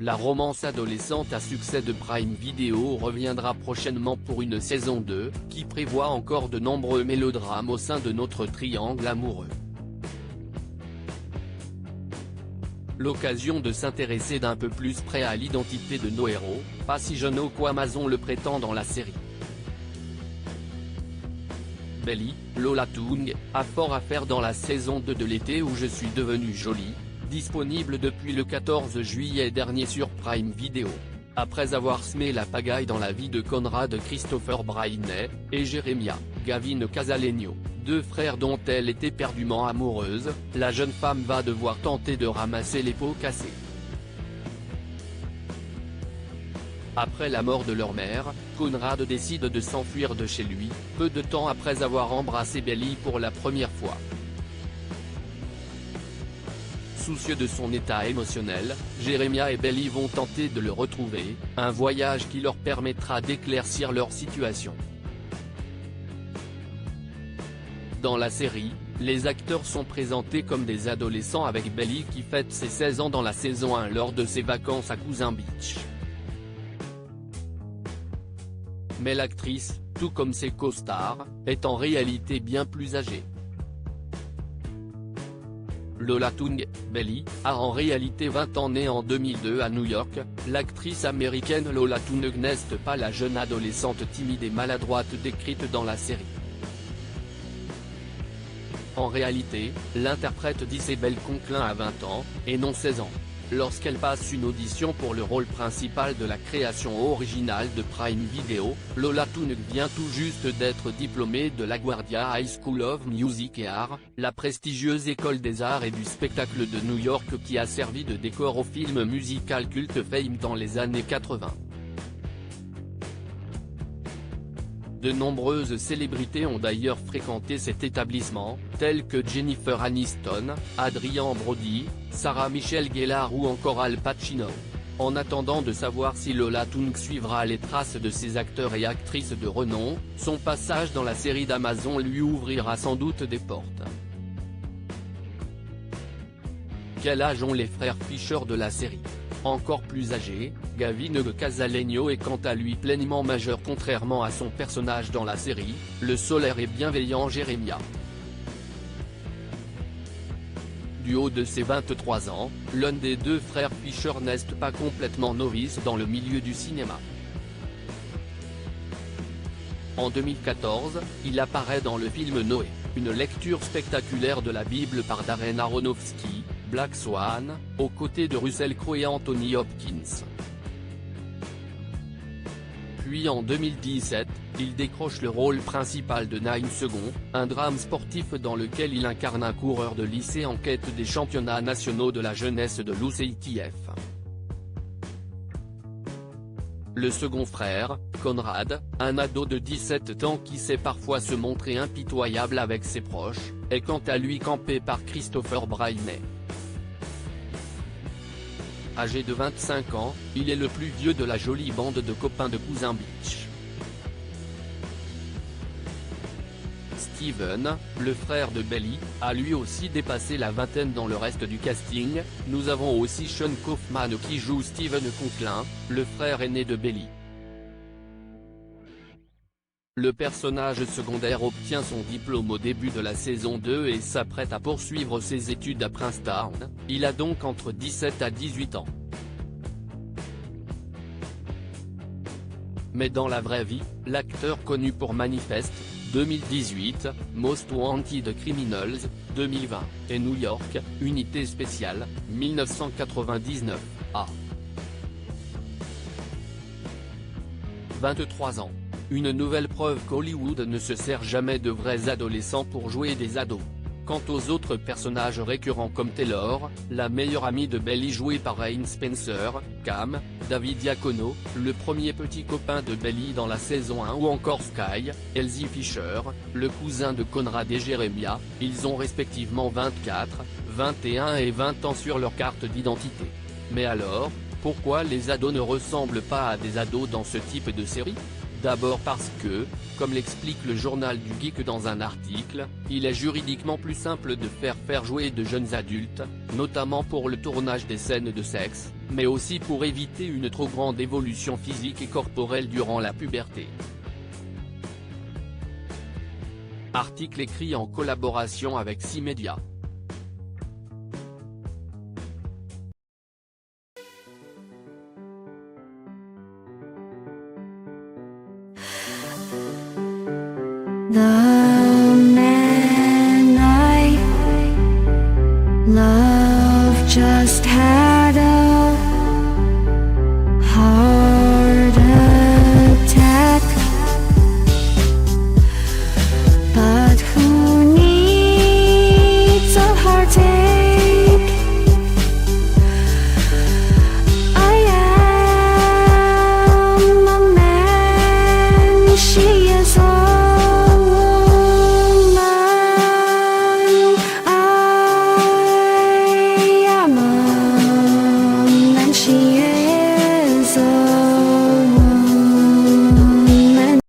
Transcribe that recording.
La romance adolescente à succès de Prime Video reviendra prochainement pour une saison 2, qui prévoit encore de nombreux mélodrames au sein de notre triangle amoureux. L'occasion de s'intéresser d'un peu plus près à l'identité de nos héros, pas si jeunes qu'Amazon le prétend dans la série. Belly, Lola Toong, a fort à faire dans la saison 2 de L'été où je suis devenue jolie, disponible depuis le 14 juillet dernier sur Prime Video. Après avoir semé la pagaille dans la vie de Conrad Christopher Briney, et Jeremiah, Gavin Casalegno, deux frères dont elle était éperdument amoureuse, la jeune femme va devoir tenter de ramasser les pots cassés. Après la mort de leur mère, Conrad décide de s'enfuir de chez lui, peu de temps après avoir embrassé Belly pour la première fois. Soucieux de son état émotionnel, Jeremiah et Belly vont tenter de le retrouver, un voyage qui leur permettra d'éclaircir leur situation. Dans la série, les acteurs sont présentés comme des adolescents avec Belly qui fête ses 16 ans dans la saison 1 lors de ses vacances à Cousin Beach. Mais l'actrice, tout comme ses co-stars, est en réalité bien plus âgée. Lola Toong, Belly, a en réalité 20 ans. Née en 2002 à New York, l'actrice américaine Lola Toong n'est pas la jeune adolescente timide et maladroite décrite dans la série. En réalité, l'interprète d'Isabelle Conklin a 20 ans, et non 16 ans. Lorsqu'elle passe une audition pour le rôle principal de la création originale de Prime Video, Lola Toong vient tout juste d'être diplômée de LaGuardia High School of Music and Art, la prestigieuse école des arts et du spectacle de New York qui a servi de décor au film musical culte Fame dans les années 80. De nombreuses célébrités ont d'ailleurs fréquenté cet établissement, tels que Jennifer Aniston, Adrien Brody, Sarah Michelle Gellar ou encore Al Pacino. En attendant de savoir si Lola Toong suivra les traces de ces acteurs et actrices de renom, son passage dans la série d'Amazon lui ouvrira sans doute des portes. Quel âge ont les frères Fisher de la série? Encore plus âgé, Gavin Casalegno est quant à lui pleinement majeur contrairement à son personnage dans la série, le solaire et bienveillant Jeremiah. Du haut de ses 23 ans, l'un des deux frères Fisher n'est pas complètement novice dans le milieu du cinéma. En 2014, il apparaît dans le film Noé, une lecture spectaculaire de la Bible par Darren Aronofsky, Black Swan, aux côtés de Russell Crowe et Anthony Hopkins. Puis en 2017, il décroche le rôle principal de 9 Seconds, un drame sportif dans lequel il incarne un coureur de lycée en quête des championnats nationaux de la jeunesse de l'UCITF. Le second frère, Conrad, un ado de 17 ans qui sait parfois se montrer impitoyable avec ses proches, est quant à lui campé par Christopher Briney. Âgé de 25 ans, il est le plus vieux de la jolie bande de copains de Cousin Beach. Steven, le frère de Belly, a lui aussi dépassé la vingtaine dans le reste du casting. Nous avons aussi Sean Kaufman qui joue Steven Conklin, le frère aîné de Belly. Le personnage secondaire obtient son diplôme au début de la saison 2 et s'apprête à poursuivre ses études à Princeton, il a donc entre 17 à 18 ans. Mais dans la vraie vie, l'acteur connu pour Manifest, 2018, Most Wanted Criminals, 2020, et New York, Unité spéciale, 1999, a 23 ans. Une nouvelle preuve qu'Hollywood ne se sert jamais de vrais adolescents pour jouer des ados. Quant aux autres personnages récurrents comme Taylor, la meilleure amie de Belly jouée par Rain Spencer, Cam, David Diacono, le premier petit copain de Belly dans la saison 1 ou encore Sky, Elsie Fisher, le cousin de Conrad et Jeremiah, ils ont respectivement 24, 21 et 20 ans sur leur carte d'identité. Mais alors, pourquoi les ados ne ressemblent pas à des ados dans ce type de série ? D'abord parce que, comme l'explique le journal du Geek dans un article, il est juridiquement plus simple de faire jouer de jeunes adultes, notamment pour le tournage des scènes de sexe, mais aussi pour éviter une trop grande évolution physique et corporelle durant la puberté. Article écrit en collaboration avec 6media. The